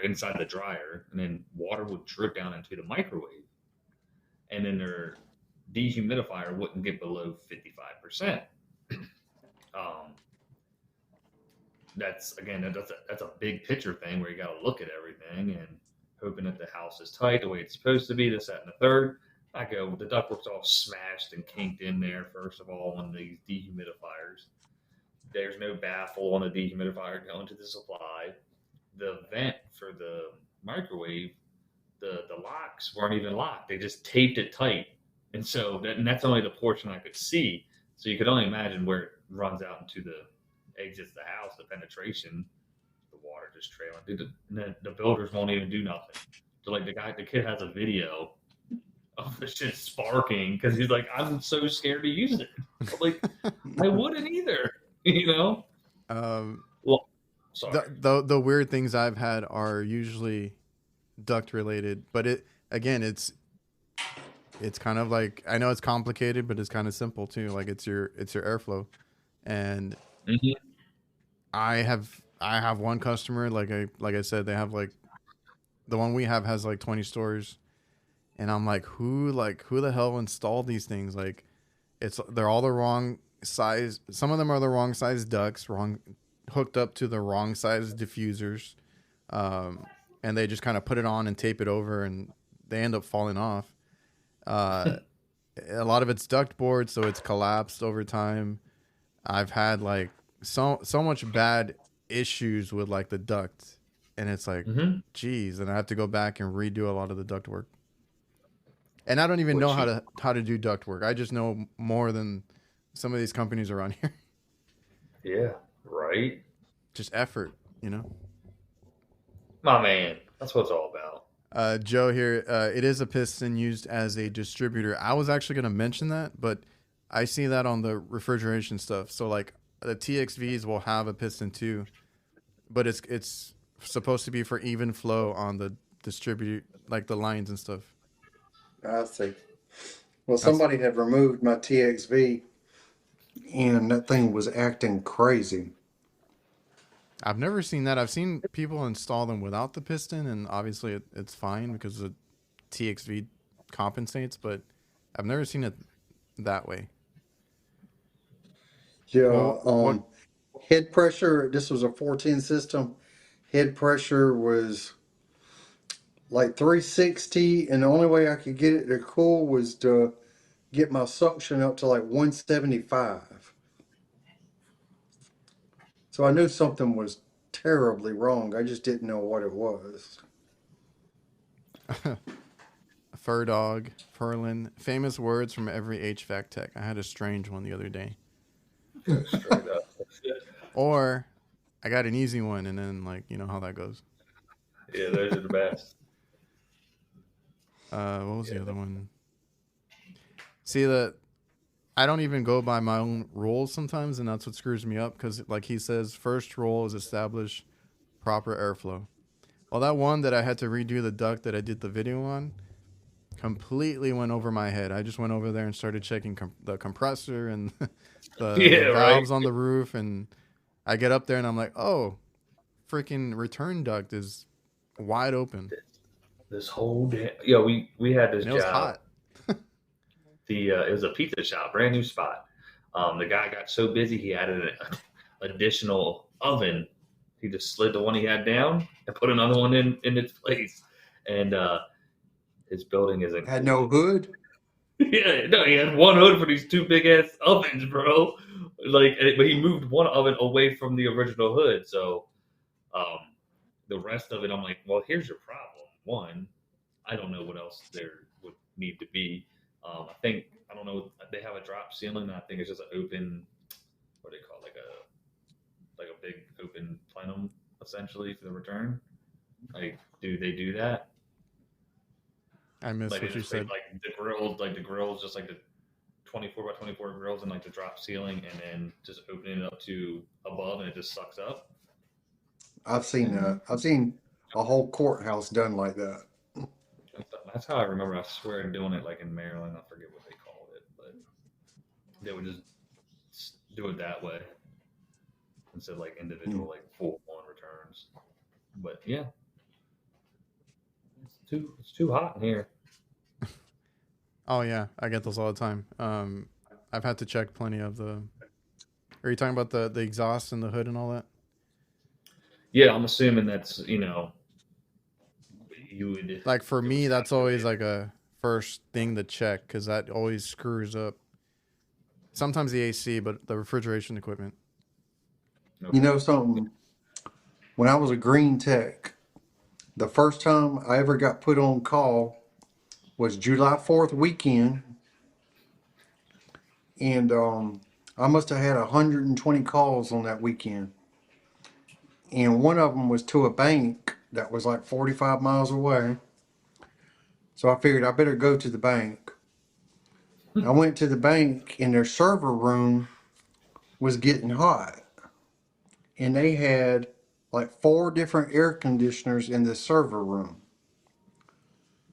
inside the dryer, and then water would drip down into the microwave, and then their dehumidifier wouldn't get below 55%. That's a big picture thing where you got to look at everything and hoping that the house is tight the way it's supposed to be. This, that, and the third. I go, the ductwork's all smashed and kinked in there. First of all, on these dehumidifiers, there's no baffle on the dehumidifier going to the supply. The vent for the microwave, the locks weren't even locked. They just taped it tight, and so that's only the portion I could see. So you could only imagine where it runs out into the exits the house, the penetration, the water just trailing. Dude, the builders won't even do nothing. So like the kid has a video of the shit sparking because he's like, I'm so scared to use it. I'm like, I wouldn't either, you know? Well, sorry. The weird things I've had are usually duct related, but it's kind of like, I know it's complicated, but it's kind of simple too. Like it's your airflow. And I have one customer, like I said, they have like, the one we have has like 20 stores. And I'm like, who the hell installed these things? Like, they're all the wrong size. Some of them are the wrong size ducts, hooked up to the wrong size diffusers. And they just kind of put it on and tape it over, and they end up falling off. A lot of it's duct board, so it's collapsed over time. I've had like so much bad issues with like the duct, and it's like, geez, and I have to go back and redo a lot of the duct work. And I don't even know how to do duct work. I just know more than some of these companies around here. Yeah, right. Just effort, you know. My man, that's what it's all about. Joe here. It is a piston used as a distributor. I was actually going to mention that, but I see that on the refrigeration stuff. So like the TXVs will have a piston too, but it's supposed to be for even flow on the distribute, like the lines and stuff. I see. Well, somebody had removed my TXV, and that thing was acting crazy. I've never seen that. I've seen people install them without the piston, and obviously it's fine because the TXV compensates, but I've never seen it that way. Yeah. Head pressure, this was a 410 system. Head pressure was like 360, and the only way I could get it to cool was to get my suction up to like 175. So I knew something was terribly wrong. I just didn't know what it was. Fur dog, Furlin, famous words from every HVAC tech. I had a strange one the other day. Straight up. Or I got an easy one, and then like, you know how that goes. Yeah, those are the best. What was the other one? See, I don't even go by my own rules sometimes, and that's what screws me up, because like he says, first rule is establish proper airflow. Well, that one that I had to redo the duct that I did the video on completely went over my head. I just went over there and started checking the compressor and the valves on the roof, and I get up there and I'm like, oh, freaking return duct is wide open. This whole day, we had this And it was job. hot. It was a pizza shop, brand new spot. The guy got so busy he added an additional oven. He just slid the one he had down and put another one in its place. And his building isn't Had no hood. Yeah, no, he had one hood for these two big ass ovens, bro. Like, but he moved one oven away from the original hood, so um, the rest of it, I'm like, well, here's your problem. One, I don't know what else there would need to be. I don't know. They have a drop ceiling. And I think it's just an open. What do they call it? Like a big open plenum, essentially, for the return. Like, do they do that? I missed Like what you said. Like the grills, just like the 24 by 24 grills, and like the drop ceiling, and then just opening it up to above, and it just sucks up. I've seen that. I've seen a whole courthouse done like that. That's how I remember. I swear doing it like in Maryland. I forget what they called it, but they would just do it that way instead of like individual like full on returns. But yeah, it's too hot in here. Oh yeah, I get those all the time. I've had to check plenty of the. Are you talking about the exhaust and the hood and all that? Yeah, I'm assuming that's you would Like for me, that's always like a first thing to check because that always screws up. Sometimes the AC, but the refrigeration equipment. You know something? When I was a green tech, the first time I ever got put on call was July 4th weekend. And I must have had 120 calls on that weekend. And one of them was to a bank that was like 45 miles away. So I figured I better go to the bank. I went to the bank and their server room was getting hot. And they had like 4 different air conditioners in the server room.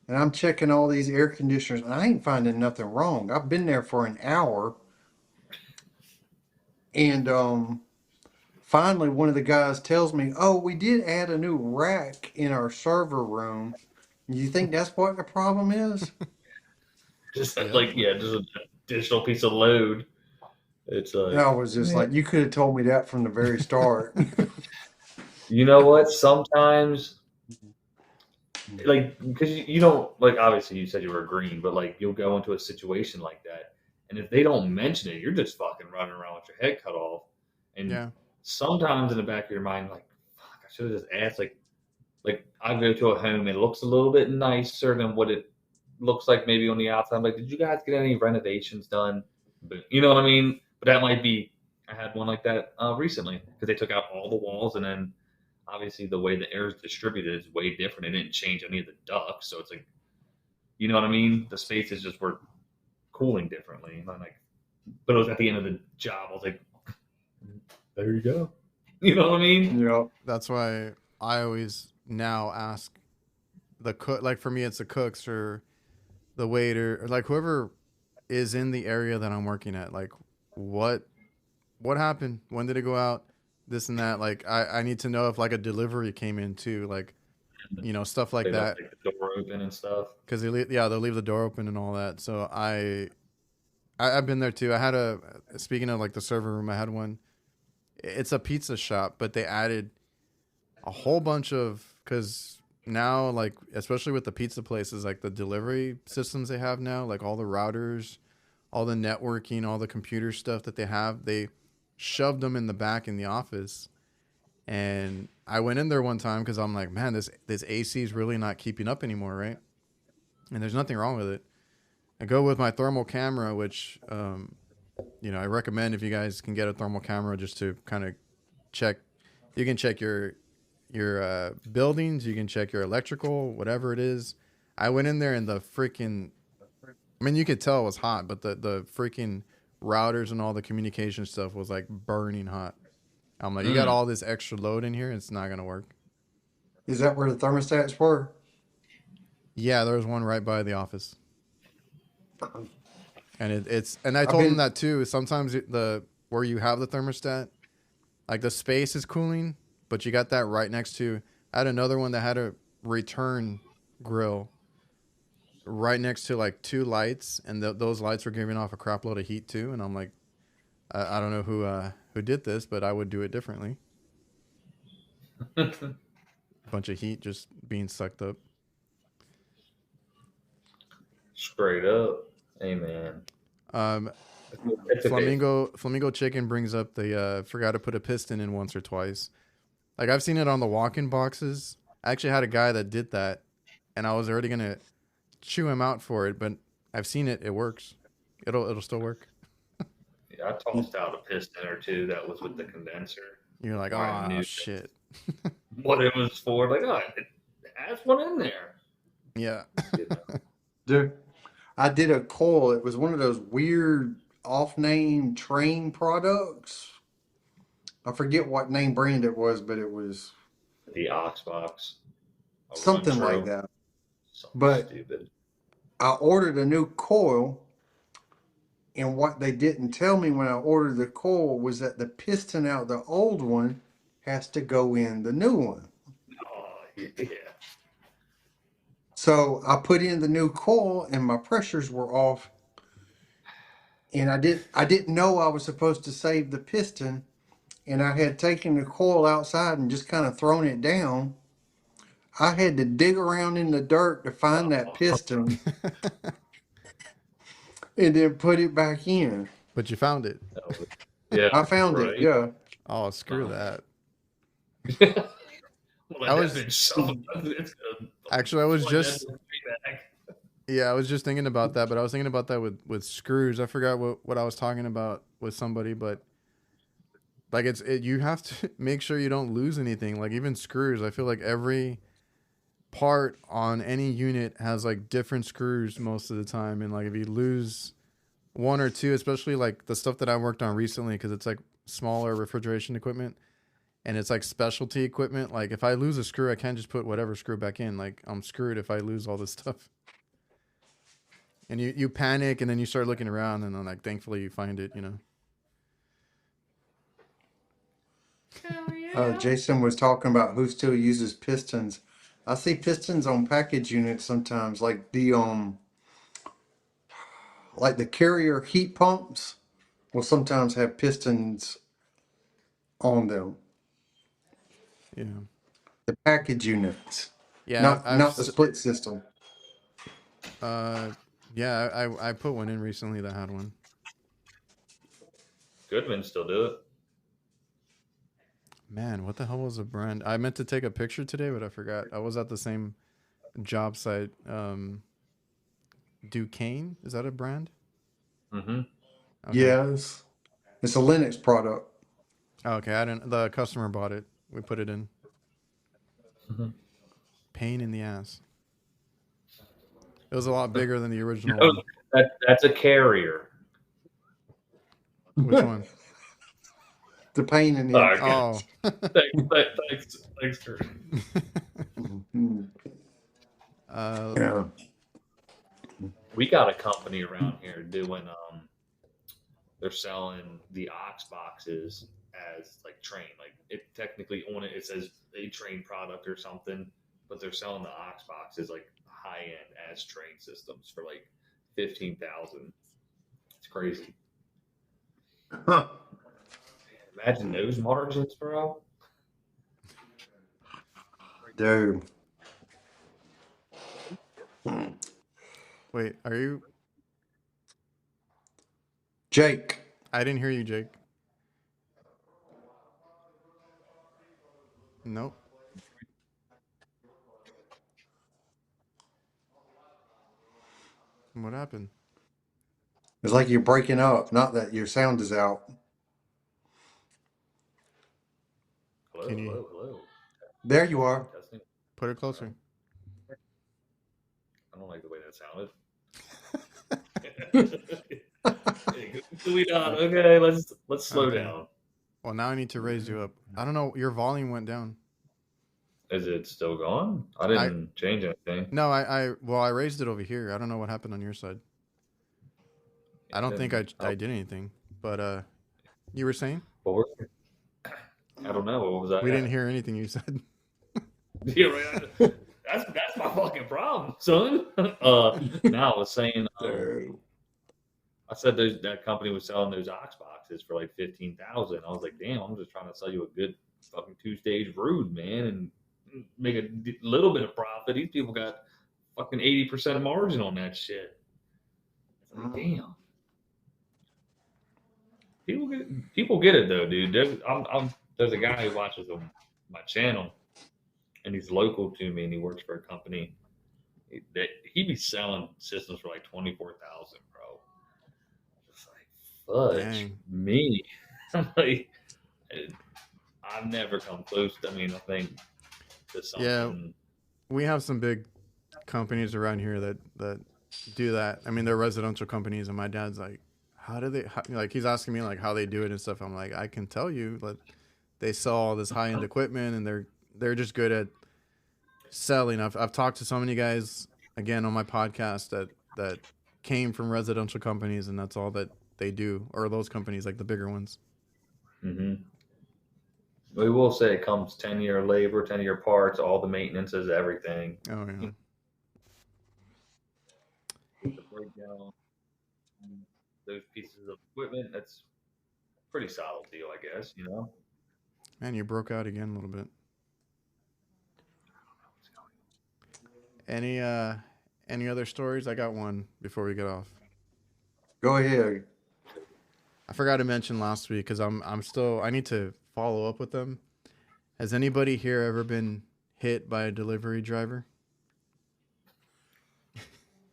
And I'm checking all these air conditioners and I ain't finding nothing wrong. I've been there for an hour. And finally, one of the guys tells me, "Oh, we did add a new rack in our server room. You think that's what the problem is?" just Yep. like just an additional piece of load. It's And I was just like, "You could have told me that from the very start." you know what? Sometimes, like, because you don't like. Obviously, you said you were green, but like, you'll go into a situation like that, and if they don't mention it, you're just fucking running around with your head cut off. And Yeah. sometimes in the back of your mind, like, fuck, I should have just asked. Like I go to a home, it looks a little bit nicer than what it looks like maybe on the outside. I'm like, did you guys get any renovations done? But you know what I mean? But that might be. I had one like that recently because they took out all the walls, and then obviously the way the air is distributed is way different. It didn't change any of the ducts, so it's like, you know what I mean? The spaces just were cooling differently. And I'm like, but it was at the end of the job. I was like, there you go. You know what I mean? Yeah. That's why I always now ask the cook. Like for me, it's the cooks or the waiter, or like whoever is in the area that I'm working at. Like, what happened? When did it go out? This and that. Like, I need to know if like a delivery came in too. Like, stuff like They that. left the door open and stuff. Because they'll leave the door open and all that. So I've been there too. I had speaking of like the server room, I had one. It's a pizza shop, but they added a whole bunch of, because now, like, especially with the pizza places, like the delivery systems they have now, like all the routers, all the networking, all the computer stuff that they have, they shoved them in the back in the office. And I went in there one time because I'm like, man, this AC is really not keeping up anymore, right? And there's nothing wrong with it. I go with my thermal camera, which, I recommend if you guys can get a thermal camera just to kind of check. You can check your buildings, you can check your electrical, whatever it is. I went in there and the freaking, I mean, you could tell it was hot, but the freaking routers and all the communication stuff was like burning hot. I'm like, you got all this extra load in here, it's not gonna work. Is that where the thermostats were? Yeah, there was one right by the office, and and I I've told them been that too. Sometimes the where you have the thermostat, like the space is cooling, but you got that right next to. I had another one that had a return grill right next to like two lights, and those lights were giving off a crap load of heat too. And I'm like, I don't know who did this, but I would do it differently. Bunch of heat just being sucked up. Straight up. Hey man. Um, It's okay. Flamingo Chicken brings up the forgot to put a piston in once or twice. Like I've seen it on the walk-in boxes. I actually had a guy that did that, and I was already gonna chew him out for it, but I've seen it. It works. It'll still work. Yeah, I tossed out a piston or two that was with the condenser. You're like, Where I oh knew shit. what it was for. Like, oh, it has one in there. Yeah. You know? Dude, I did a coil. It was one of those weird off-name train products. I forget what name brand it was, but it was The Oxbox. A run something like true. that. Something But stupid. I ordered a new coil, and what they didn't tell me when I ordered the coil was that the piston out the old one has to go in the new one. Oh, yeah. So I put in the new coil, and my pressures were off, and I didn't know I was supposed to save the piston, and I had taken the coil outside and just kind of thrown it down. I had to dig around in the dirt to find that Oh, piston and then put it back in. But you found it. yeah, I found it, right. yeah. Oh, screw that. Well, I that was bitch so it's actually I was like that just back. yeah, I was just thinking about that, but I was thinking about that with screws. I forgot what I was talking about with somebody, but like you have to make sure you don't lose anything. Like even screws, I feel like every part on any unit has like different screws most of the time, and like if you lose one or two, especially like the stuff that I worked on recently, because it's like smaller refrigeration equipment and it's like specialty equipment. Like if I lose a screw, I can't just put whatever screw back in. Like I'm screwed if I lose all this stuff. And you panic, and then you start looking around, and then like thankfully you find it. Hell yeah. Jason was talking about who still uses pistons. I see pistons on package units sometimes, like the carrier heat pumps will sometimes have pistons on them. Yeah, The package units, yeah. not the split system. Uh, yeah. I put one in recently that had one. Goodman still do it. Man, what the hell was the brand? I meant to take a picture today, but I forgot. I was at the same job site. Duquesne, is that a brand? Mm-hmm. Okay. Yes, it's a Linux product. Okay, I didn't. The customer bought it. We put it in. Mm-hmm. Pain in the ass. It was a lot bigger than the original No, one. that's a carrier. Which one? The pain in the Sorry. Oh. Thanks, Kurt. Mhm. uh, Yeah. We got a company around here doing they're selling the ox boxes as like train. Like it technically on it says a train product or something, but they're selling the ox boxes like high end as train systems for like 15,000. It's crazy. Huh. Imagine those margins, bro. Dude. wait, are you? Jake. I didn't hear you, Jake. Nope. What happened? It's like you're breaking up, not that your sound is out. Hello, Can you hello. There you are. Testing. put it closer? I don't like the way that sounded. We done. Okay, let's slow Okay. down. Well, now I need to raise you up. I don't know. Your volume went down. Is it still going? I I didn't change anything. no, I raised it over here. I don't know what happened on your side. I don't think Didn't. I did anything. But you were saying Well, I don't know. What was we didn't that? hear anything you said. Yeah, right. That's my fucking problem, son. Now I was saying, So, I said that company was selling those ox boxes for like 15,000. I was like, damn, I'm just trying to sell you a good fucking 2-stage brood, man, and make a little bit of profit. These people got fucking 80% margin on that shit. I was like, damn. People get it though, dude. There's a guy who watches my channel, and he's local to me, and he works for a company that he be selling systems for like 24,000, bro. It's like fudge Dang. me. I'm like, I've never come close. I mean, I think to Yeah, something. we have some big companies around here that do that. I mean, they're residential companies, and my dad's like, how do they like? He's asking me like how they do it and stuff. I'm like, I can tell you, but they sell all this high end equipment, and they're just good at selling. I've talked to so many guys again on my podcast that came from residential companies, and that's all that they do, or those companies like the bigger ones. Hmm. We will say it comes 10-year labor, 10-year parts, all the maintenances, everything. Oh yeah. The breakdown, those pieces of equipment, that's pretty solid deal, I guess. Man, you broke out again a little bit. Any any other stories? I got one before we get off. go ahead. I forgot to mention last week because I need to follow up with them. Has anybody here ever been hit by a delivery driver?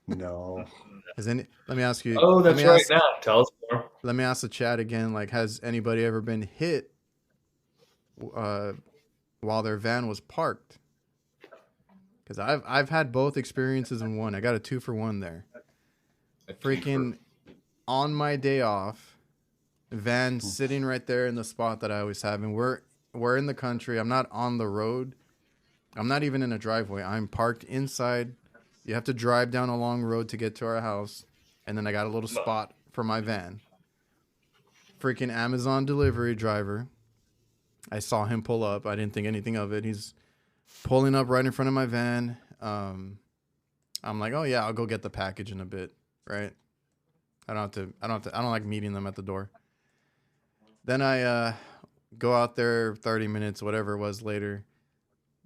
No. Let me ask you. Oh, Let that's me right. ask. Now tell us more. Let me ask the chat again. Like, has anybody ever been hit while their van was parked? Because I've had both experiences in one. I got a 2-for-1 there. Freaking on my day off, van sitting right there in the spot that I always have, and we're in the country. I'm not on the road. I'm not even in a driveway. I'm parked inside. You have to drive down a long road to get to our house, and then I got a little spot for my van. Freaking Amazon delivery driver. I saw him pull up. I didn't think anything of it. He's pulling up right in front of my van. I'm like, oh yeah, I'll go get the package in a bit, right? I don't like meeting them at the door. Then I go out there 30 minutes, whatever it was later.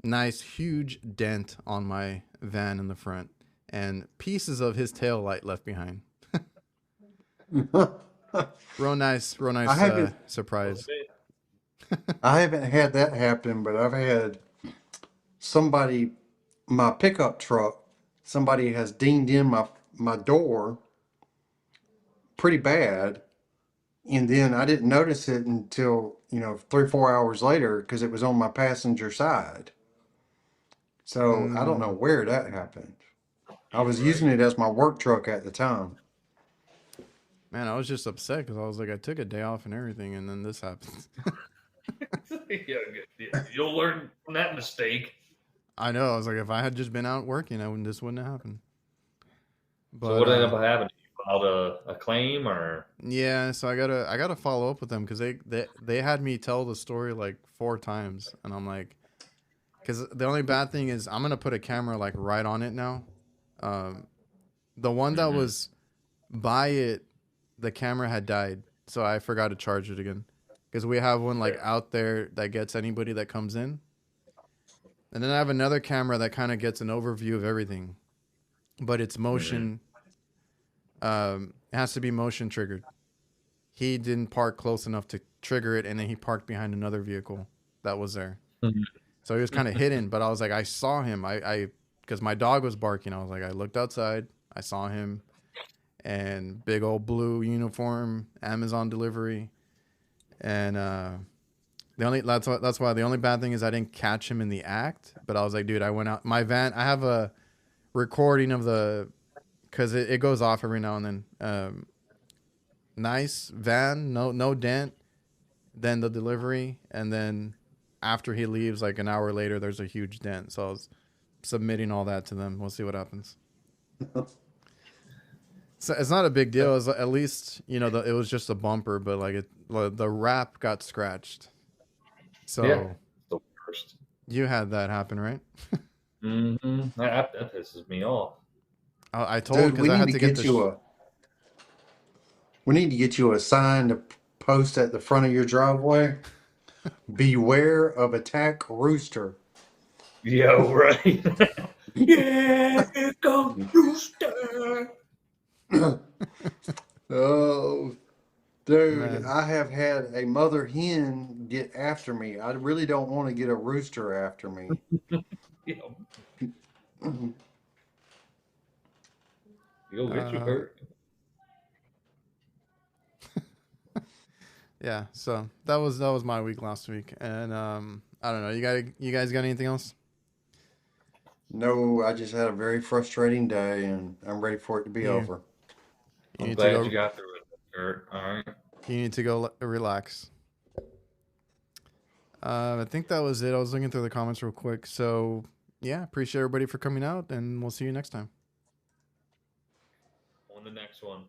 Nice, huge dent on my van in the front and pieces of his tail light left behind. Real nice I haven't surprise. I haven't had that happen, but I've had somebody, my pickup truck, somebody has dinged in my door pretty bad, and then I didn't notice it until 3-4 hours later because it was on my passenger side. So I don't know Mm, where that happened. I was Right. using it as my work truck at the time. man, I was just upset because I was like, I took a day off and everything, and then this happens. Yeah, you'll learn from that mistake. I know. I was like, if I had just been out working, this wouldn't have happened. So But what ended up happening? You filed a claim, or yeah, so I gotta follow up with them because they had me tell the story like 4 times, and I'm like, because the only bad thing is I'm gonna put a camera like right on it now. Um, the one that Mhm. was by it, the camera had died, so I forgot to charge it again. Because we have one like Fair. out there that gets anybody that comes in, and then I have another camera that kind of gets an overview of everything, but it's Mhm. motion. It has to be motion triggered. He didn't park close enough to trigger it, and then he parked behind another vehicle that was there. So he was kind of hidden, but I was like, I saw him. I because my dog was barking. I was like, I looked outside, I saw him, and big old blue uniform, Amazon delivery, and that's why the only bad thing is I didn't catch him in the act. But I was like, dude, I went out my van. I have a recording of the because it goes off every now and then. Nice van, no dent. Then the delivery, and then after he leaves, like an hour later, there's a huge dent. So I was submitting all that to them. We'll see what happens. So it's not a big deal. It's, at least, you know, it was just a bumper, but like the wrap got scratched. So Yeah, the worst. you had that happen, right? That pisses me off. I told, Dude, because I had to get we need to get you a sign to post at the front of your driveway. Beware of attack rooster. Yo, right? Yeah, here comes Rooster. Oh, dude, Man. I have had a mother hen get after me. I really don't want to get a rooster after me. Yo, you'll get you hurt. Yeah, so that was my week last week, and I don't know. You guys got anything else? No, I just had a very frustrating day, and I'm ready for it to be Yeah. over. You I'm need glad to go. you got through it, Kurt. All right. You need to go relax. I think that was it. I was looking through the comments real quick. So yeah, appreciate everybody for coming out, and we'll see you next time. On the next one.